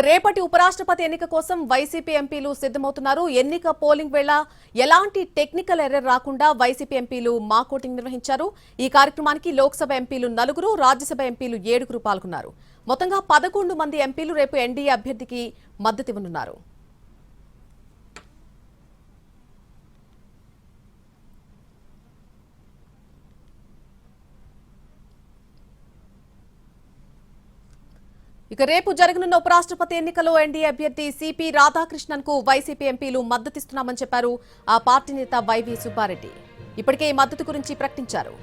రేపటి ఉపరాష్ట్రపతి ఎన్నిక కోసం వైసీపీ ఎంపీలు సిద్ధమవుతున్నారు. ఎన్నిక పోలింగ్ వేళ ఎలాంటి టెక్నికల్ ఎర్రర్ రాకుండా వైసీపీ ఎంపీలు మాక్ ఓటింగ్ నిర్వహించారు. ఈ కార్యక్రమానికి లోక్సభ ఎంపీలు 4, రాజ్యసభ ఎంపీలు 7 పాల్గొన్నారు. మొత్తంగా 11 మంది ఎంపీలు రేపు ఎన్డీఏ అభ్యర్థికి మద్దతివ్వనున్నారు. ఇక రేపు జరగనున్న ఉపరాష్ట్రపతి ఎన్నికలో ఎన్డీఏ అభ్యర్థి సిపి రాధాకృష్ణన్ కు వైసీపీ ఎంపీలు మద్దతిస్తున్నామని చెప్పారు ఆ పార్టీ నేత వైవి సుబ్బారెడ్డి. ఇప్పటికే ఈ మద్దతు గురించి ప్రకటించారు.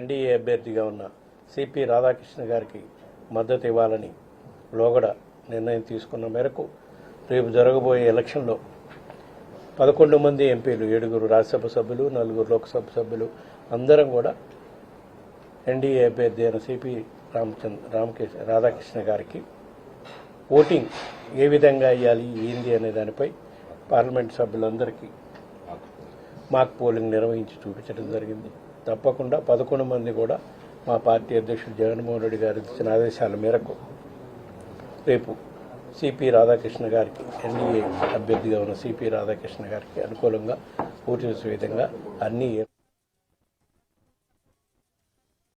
ఎన్డీఏ అభ్యర్థిగా ఉన్న సిపి రాధాకృష్ణ గారికి మద్దతు ఇవ్వాలని లోగడ నిర్ణయం తీసుకున్న మేరకు రేపు జరగబోయే ఎలక్షన్లో 11 మంది ఎంపీలు, 7 రాజ్యసభ సభ్యులు, 4 లోక్సభ సభ్యులు అందరం కూడా ఎన్డీఏ అభ్యర్థి అయిన సిపి రాధాకృష్ణ గారికి ఓటింగ్ ఏ విధంగా అయ్యాలి ఏంది అనే దానిపై పార్లమెంట్ సభ్యులందరికీ మాక్ పోలింగ్ నిర్వహించి చూపించడం జరిగింది. తప్పకుండా 11 మంది కూడా మా పార్టీ అధ్యక్షుడు జగన్మోహన్ రెడ్డి గారు ఇచ్చిన ఆదేశాల మేరకు రేపు సిపి రాధాకృష్ణ గారికి, ఎన్డీఏ అభ్యర్థిగా ఉన్న సిపి రాధాకృష్ణ గారికి అనుకూలంగా ఓటు వేసే విధంగా అన్ని